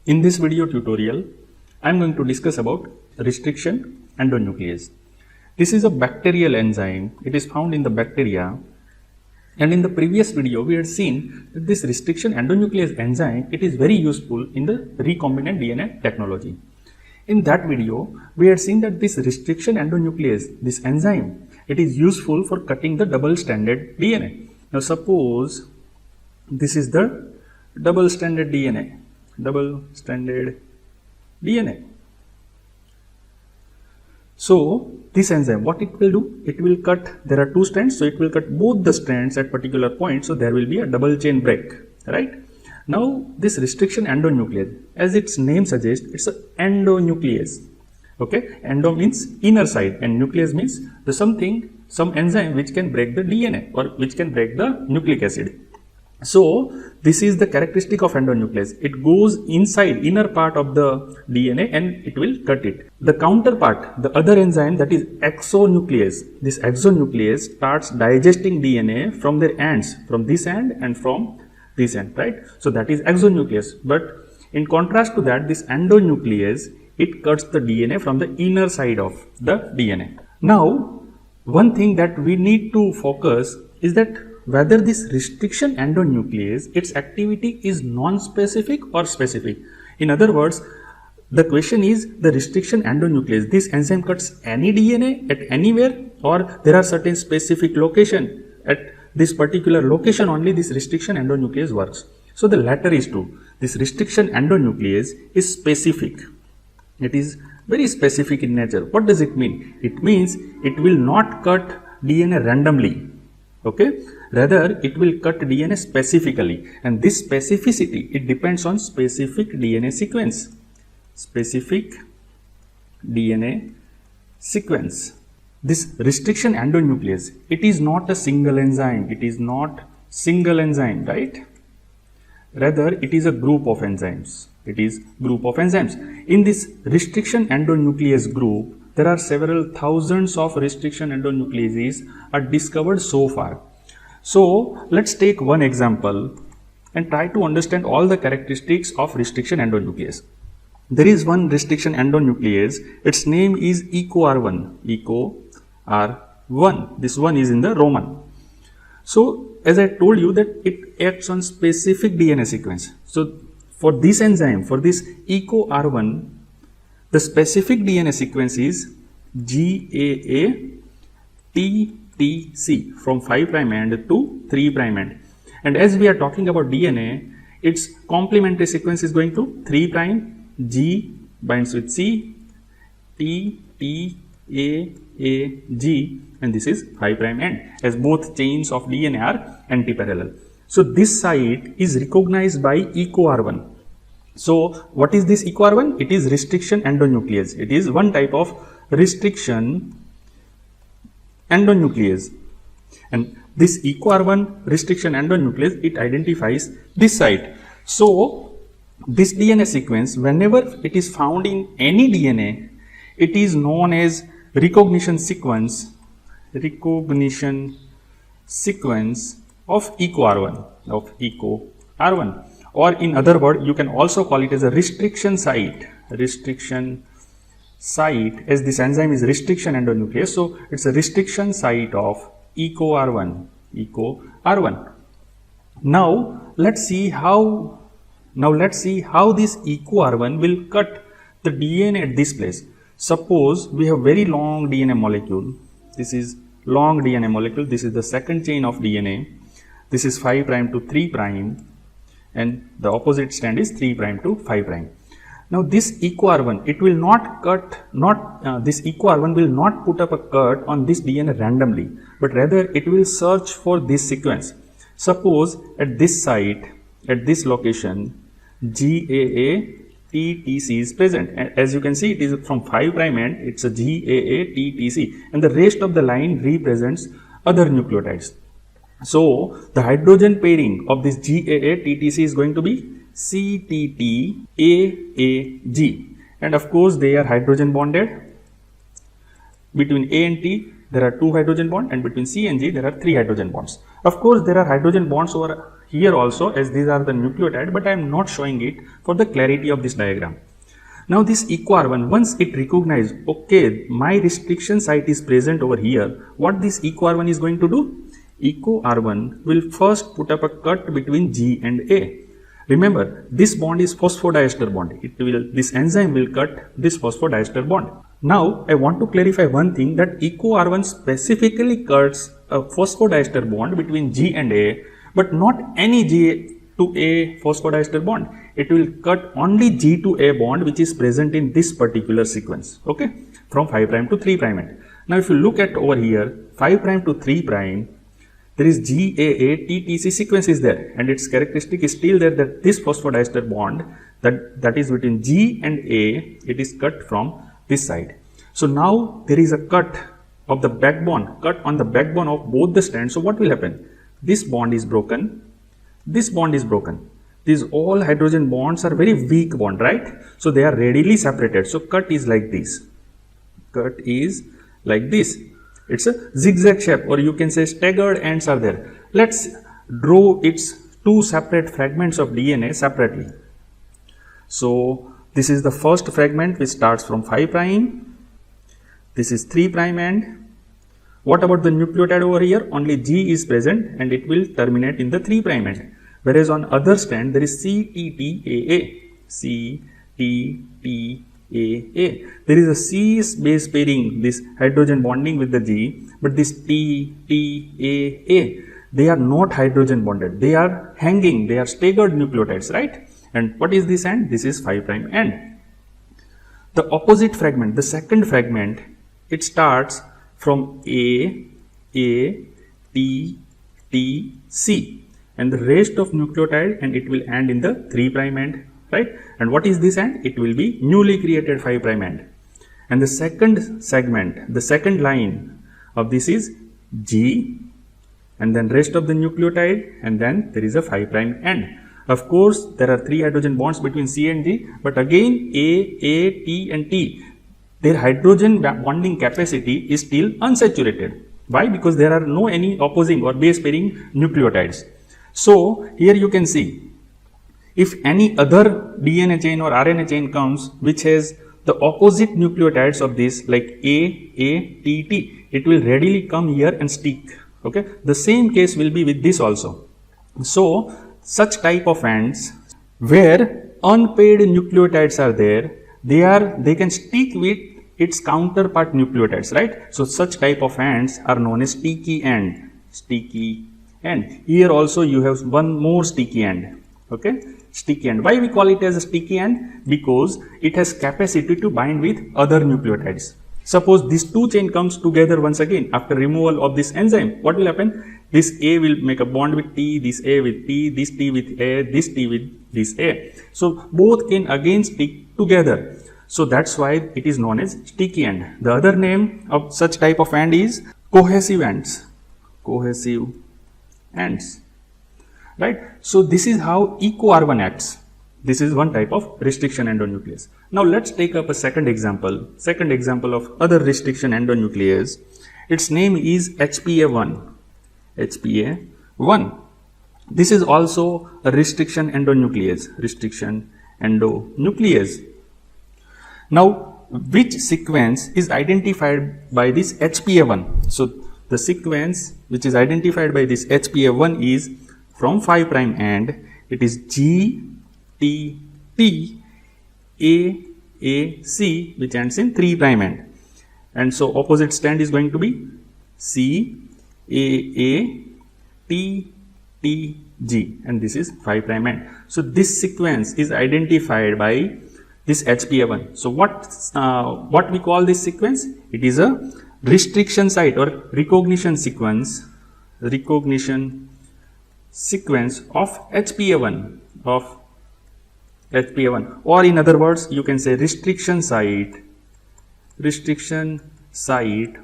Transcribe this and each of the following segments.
In this video tutorial, I am going to discuss about restriction endonuclease. This is a bacterial enzyme. It is found in the bacteria. And in the previous video, we had seen that this restriction endonuclease enzyme, it is very useful in the recombinant DNA technology. In that video, we had seen that this restriction endonuclease, this enzyme, it is useful for cutting the double-stranded DNA. Now suppose this is the double-stranded DNA. So this enzyme, what it will do? It will cut, there are two strands, so it will cut both the strands at particular point, so there will be a double chain break, right? Now this restriction endonuclease, as its name suggests, it's an endonuclease. Okay, endo means inner side and nuclease means some enzyme which can break the DNA or which can break the nucleic acid. So this is the characteristic of endonuclease. It goes inside inner part of the DNA and it will cut it. The counterpart, the other enzyme, that is exonuclease. This exonuclease starts digesting DNA from their ends, from this end and from this end, right? So that is exonuclease. But in contrast to that, this endonuclease, it cuts the DNA from the inner side of the DNA. Now, one thing that we need to focus is that whether this restriction endonuclease, its activity is non-specific or specific. In other words, the question is the restriction endonuclease, this enzyme cuts any DNA at anywhere, or there are certain specific location, at this particular location only this restriction endonuclease works. So the latter is true. This restriction endonuclease is specific. It is very specific in nature. What does it mean? It means it will not cut DNA randomly. Okay, rather it will cut DNA specifically, and this specificity, it depends on specific DNA sequence. Specific DNA sequence. This restriction endonuclease, it is not a single enzyme. It is not single enzyme, right? Rather it is a group of enzymes. It is group of enzymes. In this restriction endonuclease group, there are several thousands of restriction endonucleases are discovered so far. So let's take one example and try to understand all the characteristics of restriction endonuclease. There is one restriction endonuclease. Its name is EcoR1. EcoR1. This one is in the Roman. So as I told you that it acts on specific DNA sequence. So for this enzyme, for this EcoR1, the specific DNA sequence is GAA-TTC from 5' end to 3' end. And as we are talking about DNA, its complementary sequence is going to 3', G binds with C, T, T, A, G, and this is 5' end, as both chains of DNA are antiparallel. So this site is recognized by EcoR1. So what is this EcoR1? It is restriction endonuclease. It is one type of restriction endonuclease. And this EcoR1 restriction endonuclease, it identifies this site. So this DNA sequence, whenever it is found in any DNA, it is known as recognition sequence of EcoR1, or in other words, you can also call it as a restriction site, as this enzyme is restriction endonuclease, so it's a restriction site of EcoR1. Now let's see how this EcoR1 will cut the DNA at this place. Suppose we have very long DNA molecule. This is long DNA molecule. This is the second chain of DNA. This is 5' to 3', and the opposite strand is 3' to 5'. Now this EcoR1, it will not cut, this EcoR1 will not put up a cut on this DNA randomly, but rather it will search for this sequence. Suppose at this site, at this location, GAA-TTC is present. As you can see, it is from 5' end, it's a GAA-TTC, and the rest of the line represents other nucleotides. So the hydrogen pairing of this GAA-TTC is going to be CTT-AAG, and of course they are hydrogen bonded. Between A and T there are 2 hydrogen bonds, and between C and G there are 3 hydrogen bonds. Of course there are hydrogen bonds over here also, as these are the nucleotide, but I am not showing it for the clarity of this diagram. Now this EcoR1, once it recognizes, okay, my restriction site is present over here, what this EcoR1 is going to do? EcoR1 will first put up a cut between G and A. Remember, this bond is phosphodiester bond. This enzyme will cut this phosphodiester bond. Now, I want to clarify one thing, that EcoR1 specifically cuts a phosphodiester bond between G and A, but not any G to A phosphodiester bond. It will cut only G to A bond which is present in this particular sequence, okay, from 5' to 3' end. Now, if you look at over here, 5' to 3', there is GAA-TTC sequence is there, and its characteristic is still there, that this phosphodiester bond that is between G and A, it is cut from this side. So now there is a cut of the backbone, cut on the backbone of both the strands. So what will happen? This bond is broken, this bond is broken. These all hydrogen bonds are very weak bond, right? So they are readily separated. So cut is like this. Cut is like this. It's a zigzag shape, or you can say staggered ends are there. Let's draw its two separate fragments of DNA separately. So this is the first fragment which starts from 5'. This is 3' end. What about the nucleotide over here? Only G is present and it will terminate in the 3' end. Whereas on other strand there is CTTAA. CTTAA. There is a C base pairing, this hydrogen bonding with the G, but this TTAA, they are not hydrogen bonded. They are hanging, they are staggered nucleotides, right? And what is this end? This is 5' end. The opposite fragment, the second fragment, it starts from A, T, C, and the rest of nucleotide, and it will end in the 3' end, right? And what is this end? It will be newly created 5' end. And the second segment, the second line of this is G, and then rest of the nucleotide, and then there is a 5' end. Of course, there are 3 hydrogen bonds between C and G, but again A, T and T, their hydrogen bonding capacity is still unsaturated. Why? Because there are no any opposing or base pairing nucleotides. So here you can see, if any other DNA chain or RNA chain comes which has the opposite nucleotides of this, like A, T, T, it will readily come here and stick. Okay, the same case will be with this also. So such type of ends where unpaired nucleotides are there, they can stick with its counterpart nucleotides, right? So such type of ends are known as sticky end. Sticky end. Here also you have one more sticky end. Okay, sticky end. Why we call it as a sticky end? Because it has capacity to bind with other nucleotides. Suppose this 2 chain comes together once again after removal of this enzyme. What will happen? This A will make a bond with T, this A with T, this T with A, this T with this A. So both can again stick together. So that's why it is known as sticky end. The other name of such type of end is cohesive ends. Cohesive ends. Right? So this is how EcoR1 acts. This is one type of restriction endonuclease. Now let's take up a second example of other restriction endonuclease. Its name is HPA1. HPA1. This is also a restriction endonuclease. Restriction endonuclease. Now, which sequence is identified by this HPA1? So the sequence which is identified by this HPA1 is from 5' end, it is G, T, T, A, C, which ends in 3' end. And so opposite strand is going to be C, A, T, T, G, and this is 5' end. So this sequence is identified by this HPA1. So what we call this sequence? It is a restriction site or recognition sequence of HPA1 or in other words you can say restriction site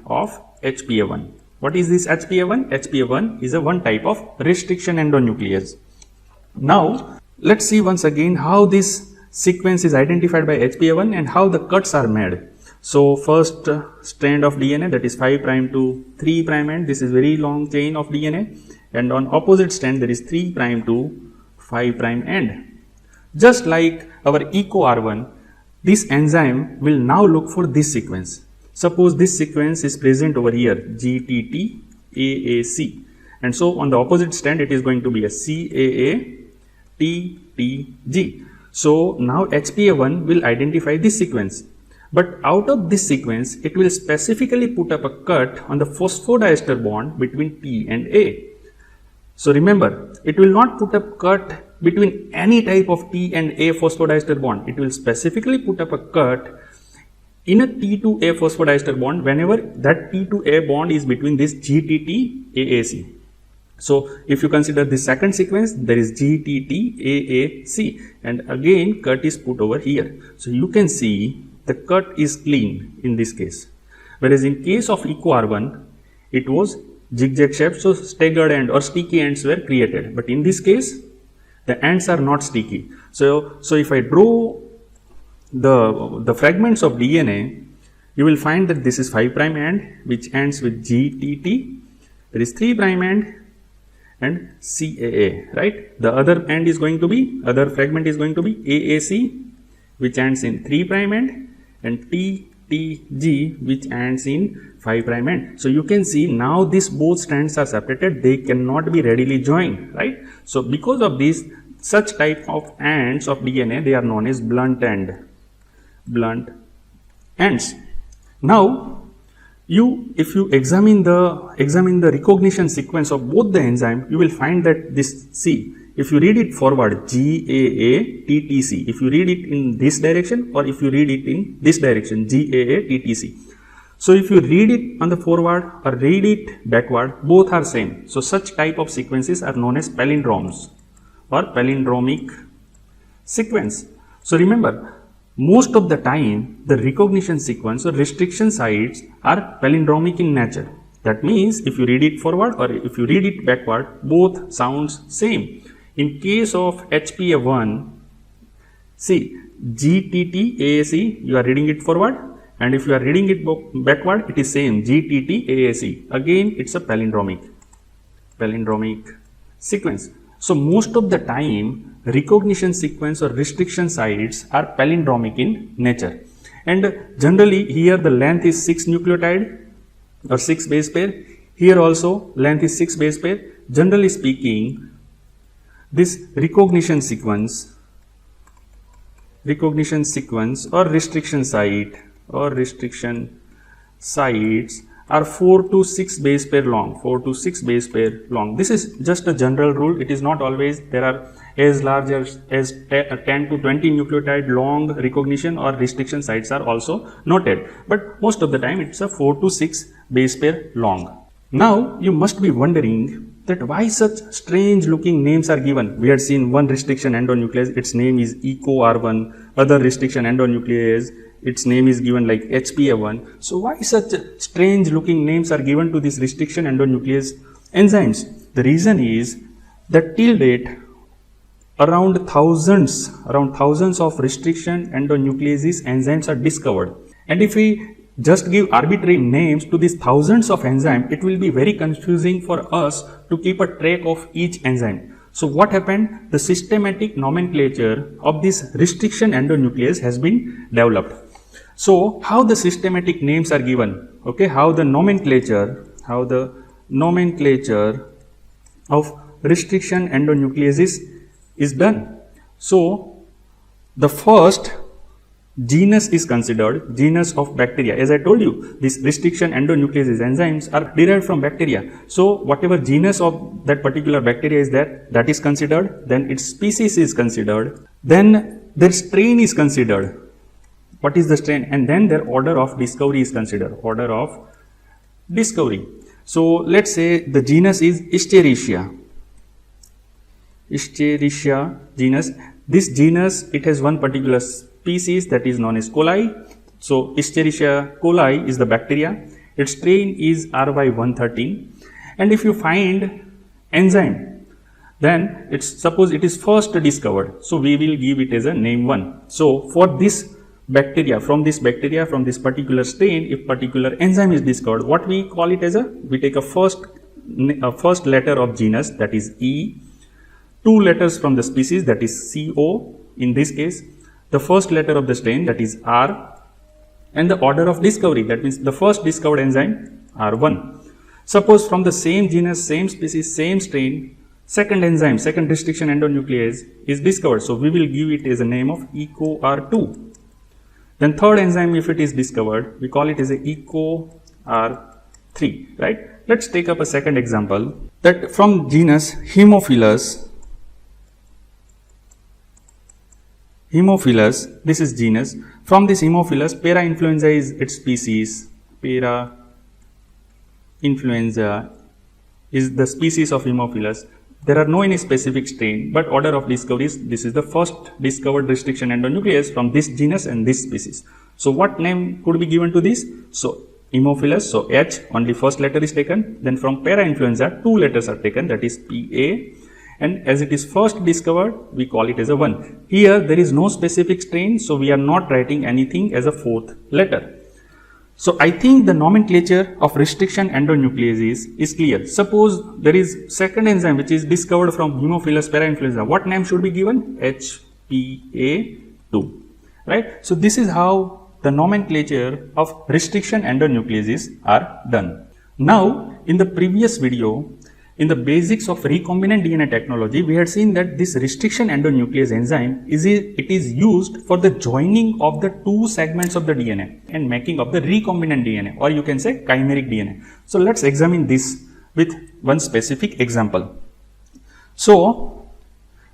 of HPA1. What is this HPA1? HPA1 is a one type of restriction endonuclease. Now let's see once again how this sequence is identified by HPA1 and how the cuts are made. So first strand of DNA, that is 5' to 3' end, this is very long chain of DNA, and on opposite strand there is 3' to 5' end. Just like our EcoR1, this enzyme will now look for this sequence. Suppose this sequence is present over here, GTT AAC, and so on the opposite strand it is going to be a CAA TTG. So now HPA1 will identify this sequence, but out of this sequence it will specifically put up a cut on the phosphodiester bond between T and A. So remember, it will not put up cut between any type of T and A phosphodiester bond. It will specifically put up a cut in a T to A phosphodiester bond whenever that T to A bond is between this GTT AAC. So if you consider the second sequence, there is GTT AAC, and again cut is put over here. So you can see the cut is clean in this case. Whereas in case of EcoR1, it was zigzag shape, so staggered end or sticky ends were created. But in this case, the ends are not sticky. So if I draw the fragments of DNA, you will find that this is 5' end which ends with GTT. There is 3' end and CAA, right? The other end is going to be, other fragment is going to be AAC, which ends in 3' end, and TTG, which ends in 5' end. So you can see now these both strands are separated, they cannot be readily joined, right? So because of this, such type of ends of DNA, they are known as blunt ends. Now, if you examine the recognition sequence of both the enzyme, you will find that this C, if you read it forward, GAA TTC, if you read it in this direction or if you read it in this direction, GAA TTC. So if you read it on the forward or read it backward, both are same. So such type of sequences are known as palindromes or palindromic sequence. So remember, most of the time the recognition sequence or restriction sites are palindromic in nature. That means if you read it forward or if you read it backward, both sounds same. In case of HPA1, see GTT AAC, you are reading it forward, and if you are reading it backward, it is same GTT AAC. Again, it's a palindromic sequence. So most of the time, recognition sequence or restriction sites are palindromic in nature, and generally here the length is 6 nucleotide or 6 base pair. Here also length is 6 base pair. Generally speaking, this recognition sequence or restriction sites are 4 to 6 base pair long. This is just a general rule. It is not always. There are as large as 10 to 20 nucleotide long recognition or restriction sites are also noted, but most of the time it's a 4 to 6 base pair long. Now you must be wondering that why such strange looking names are given. We had seen one restriction endonuclease, its name is EcoR1, other restriction endonuclease, its name is given like HPA1. So why such strange looking names are given to these restriction endonuclease enzymes? The reason is that till date around thousands of restriction endonucleases enzymes are discovered, and if we just give arbitrary names to these thousands of enzymes, it will be very confusing for us to keep a track of each enzyme. So what happened? The systematic nomenclature of this restriction endonuclease has been developed. So how the systematic names are given, okay, how the nomenclature of restriction endonucleases is done. So the first genus is considered, genus of bacteria. As I told you, these restriction endonucleases enzymes are derived from bacteria. So whatever genus of that particular bacteria is that is considered, then its species is considered, then their strain is considered. What is the strain? And then their order of discovery is considered, order of discovery. So let's say the genus is Escherichia genus. This genus, it has one particular species that is known as coli. So Escherichia coli is the bacteria. Its strain is RY113. And if you find enzyme, then suppose it is first discovered. So we will give it as a name 1. So for this bacteria, from this particular strain, if particular enzyme is discovered, what we call it as we take a first first letter of genus, that is E, 2 letters from the species, that is CO in this case, the first letter of the strain, that is R, and the order of discovery, that means the first discovered enzyme R1. Suppose from the same genus, same species, same strain, second enzyme, second restriction endonuclease is discovered. So we will give it as a name of EcoR2. Then third enzyme, if it is discovered, we call it as a EcoR3, right? Let's take up a second example, that from genus Haemophilus, this is genus. From this Haemophilus, Parainfluenza is its species. Parainfluenza is the species of Haemophilus. There are no any specific strain, but order of discovery is, this is the first discovered restriction endonuclease from this genus and this species. So what name could be given to this? So Haemophilus, so H, only first letter is taken. Then from Parainfluenza, 2 letters are taken, that is PA. And as it is first discovered, we call it as a 1. Here there is no specific strain, so we are not writing anything as a 4th letter. So I think the nomenclature of restriction endonucleases is clear. Suppose there is second enzyme which is discovered from Haemophilus parainfluenza. What name should be given? HPA2. Right? So this is how the nomenclature of restriction endonucleases are done. Now in the previous video, in the basics of recombinant DNA technology, we had seen that this restriction endonuclease enzyme is used for the joining of the 2 segments of the DNA and making of the recombinant DNA, or you can say chimeric DNA. So let's examine this with one specific example. So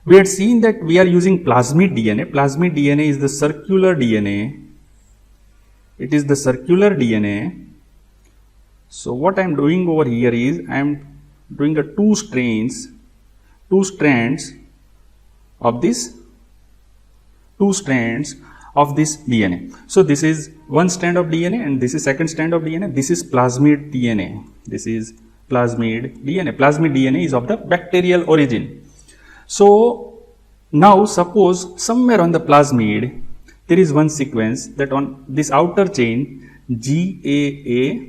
we had seen that we are using plasmid DNA. Plasmid DNA is the circular DNA. It is the circular DNA. So what I am doing over here is I am doing a 2 strands of this DNA. So this is one strand of DNA and this is second strand of DNA. This is plasmid DNA. Plasmid DNA is of the bacterial origin. So now suppose somewhere on the plasmid there is one sequence that on this outer chain GAA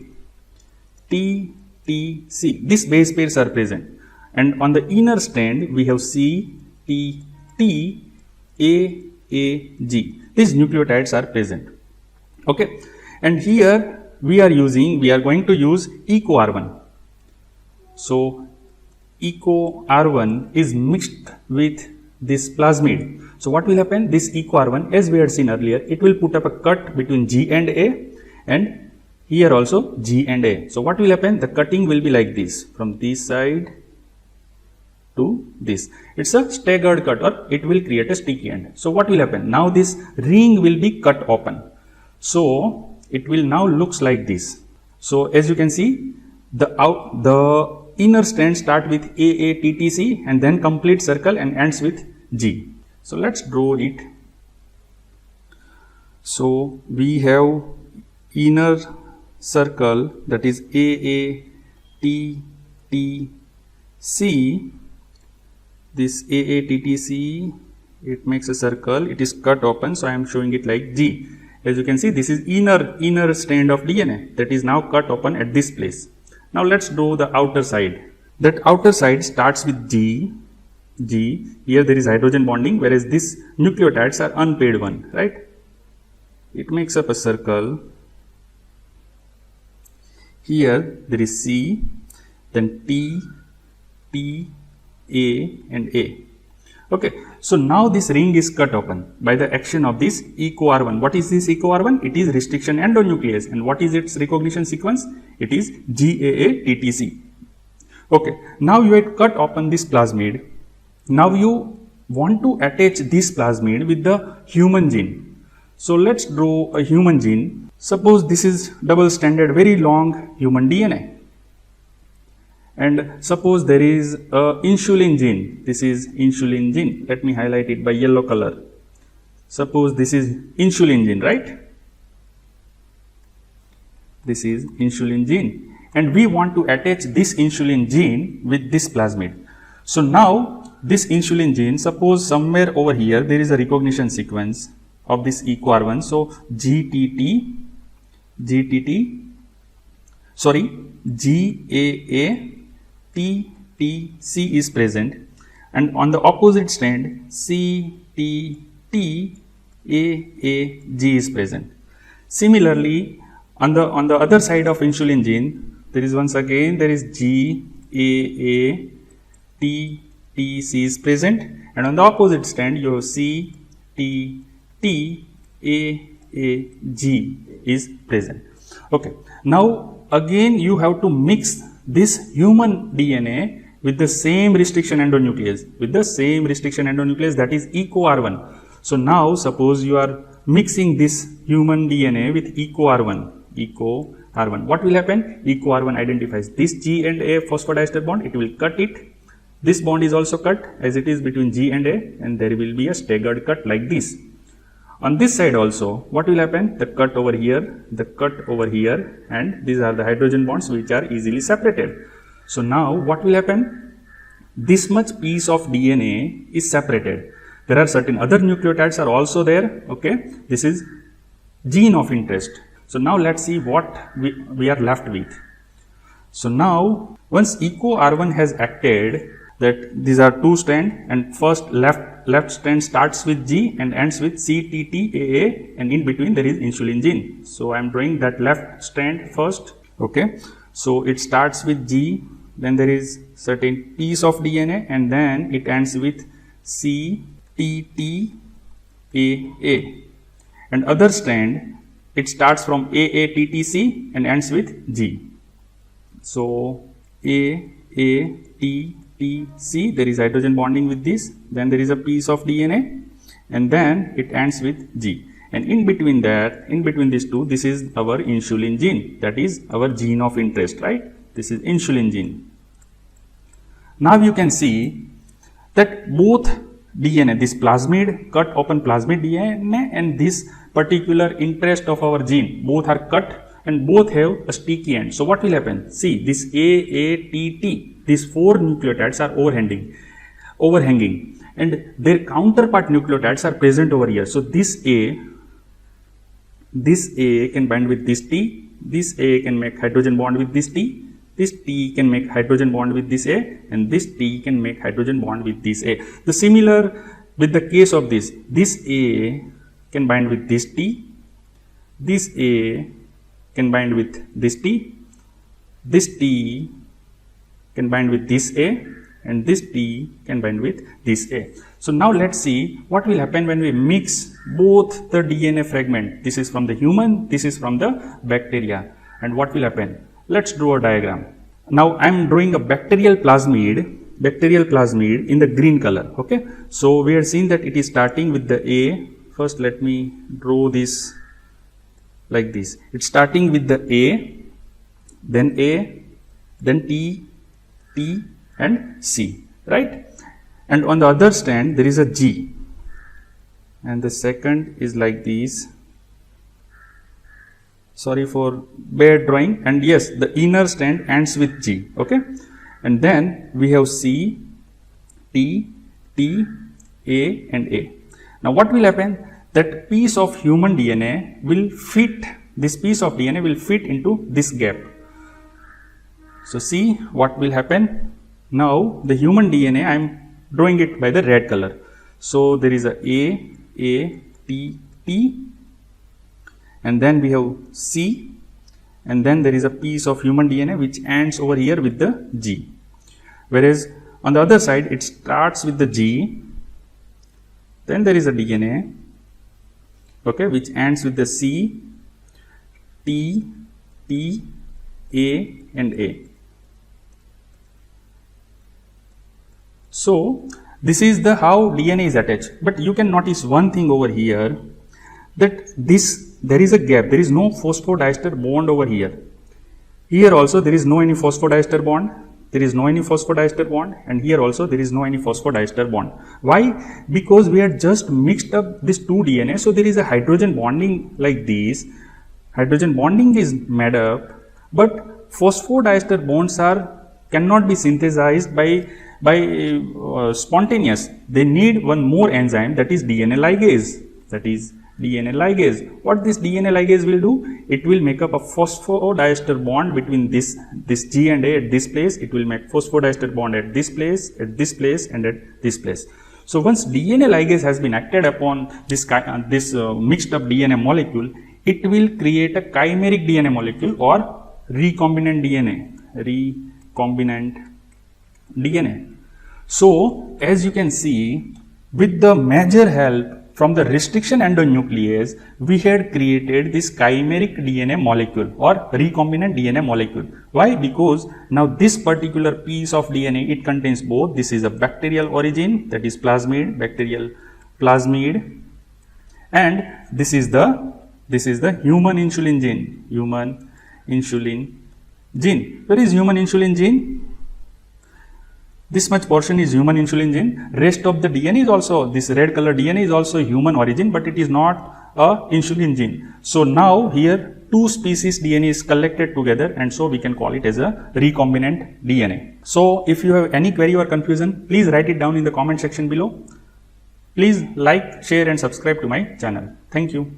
TTC, these base pairs are present, and on the inner strand we have CTT AAG. These nucleotides are present. Okay, and here we are going to use EcoR1. So EcoR1 is mixed with this plasmid. So what will happen? This EcoR1, as we had seen earlier, it will put up a cut between G and A, and here also G and A. So what will happen? The cutting will be like this, from this side to this. It's a staggered cut, or it will create a sticky end. So what will happen? Now this ring will be cut open. So it will now looks like this. So as you can see, the inner strand start with AATTC and then complete circle and ends with G. So let's draw it. So we have inner circle, that is AATTC. This AATTC, it makes a circle, it is cut open, so I am showing it like G. As you can see, this is inner strand of DNA that is now cut open at this place. Now let's draw the outer side. That outer side starts with G. Here there is hydrogen bonding, whereas these nucleotides are unpaired one, right? It makes up a circle. Here there is C, then T, A and A. Okay, so now this ring is cut open by the action of this EcoR1. What is this EcoR1? It is restriction endonuclease. And what is its recognition sequence? It is GAA-TTC. Okay, now you had cut open this plasmid. Now you want to attach this plasmid with the human gene. So let's draw a human gene. Suppose this is double-stranded, very long human DNA. And suppose there is a insulin gene. This is insulin gene. Let me highlight it by yellow color. Suppose this is insulin gene, right? This is insulin gene. And we want to attach this insulin gene with this plasmid. So now this insulin gene, suppose somewhere over here there is a recognition sequence of this EcoR1. So GAA T, T, C is present, and on the opposite strand C, T, T, A, A, G is present. Similarly, on the other side of insulin gene, there is once again there is G, A, T, T, C is present, and on the opposite strand you have C, T, T, A, G is present. Okay. Now again you have to mix this human DNA with the same restriction endonuclease, that is EcoR1. So now suppose you are mixing this human DNA with EcoR1. What will happen? EcoR1 identifies this G and A phosphodiester bond, it will cut it. This bond is also cut as it is between G and A, and there will be a staggered cut like this. On this side also, what will happen? The cut over here, and these are the hydrogen bonds which are easily separated. So now what will happen? This much piece of DNA is separated. There are certain other nucleotides are also there. Okay, this is gene of interest. So now let's see what we are left with. So now once EcoR1 has acted, that these are two strands, and first left strand starts with G and ends with CTTAA, and in between there is insulin gene. So I am drawing that left strand first. Okay, so it starts with G, then there is certain piece of DNA, and then it ends with CTTAA, and other strand it starts from AATTC and ends with G. So AATTC, there is hydrogen bonding with this, then there is a piece of DNA, and then it ends with G. And in between these two, this is our insulin gene, that is our gene of interest, right? This is insulin gene. Now you can see that both DNA, this plasmid, cut open plasmid DNA, and this particular interest of our gene, both are cut and both have a sticky end. So what will happen? See, this AATT, these four nucleotides are overhanging, and their counterpart nucleotides are present over here. So this A can bind with this T, this A can make hydrogen bond with this T, this T can make hydrogen bond with this A, and this T can make hydrogen bond with this A. The similar with the case of this A can bind with this T, this A can bind with this T can bind with this A, and this T can bind with this A. So now let's see what will happen when we mix both the DNA fragment. This is from the human, this is from the bacteria, and what will happen? Let's draw a diagram. Now I am drawing a bacterial plasmid in the green color. Okay, so we are seeing that it is starting with the A. First let me draw this like this. It's starting with the A, then T, and C, right? And on the other strand there is a G, and the second is like this. Sorry for bad drawing. And yes, the inner strand ends with G. Okay, and then we have C, T, A, and A. Now what will happen? That piece of human DNA will fit. This piece of DNA will fit into this gap. So see what will happen. Now the human DNA, I am drawing it by the red color. So there is a T, and then we have C, and then there is a piece of human DNA which ends over here with the G. Whereas on the other side it starts with the G, then there is a DNA, okay, which ends with the C, T, A, and A. So this is the how DNA is attached. But you can notice one thing over here, that there is a gap. There is no phosphodiester bond over here. Here also there is no any phosphodiester bond. And here also there is no any phosphodiester bond. Why? Because we had just mixed up this two DNA. So there is a hydrogen bonding like this. Hydrogen bonding is made up, but phosphodiester bonds cannot be synthesized by spontaneous. They need one more enzyme, that is DNA ligase. DNA ligase. What this DNA ligase will do? It will make up a phosphodiester bond between this G and A at this place. It will make phosphodiester bond at this place, and at this place. So once DNA ligase has been acted upon this mixed up DNA molecule, it will create a chimeric DNA molecule or recombinant DNA. So as you can see, with the major help from the restriction endonuclease, we had created this chimeric DNA molecule or recombinant DNA molecule. Why? Because now this particular piece of DNA, it contains both. This is a bacterial origin, that is bacterial plasmid, and this is the human insulin gene. Where is human insulin gene? This much portion is human insulin gene. Rest of the DNA is also, this red color DNA is also human origin, but it is not a insulin gene. So now here two species DNA is collected together, and so we can call it as a recombinant DNA. So if you have any query or confusion, please write it down in the comment section below. Please like, share and subscribe to my channel. Thank you.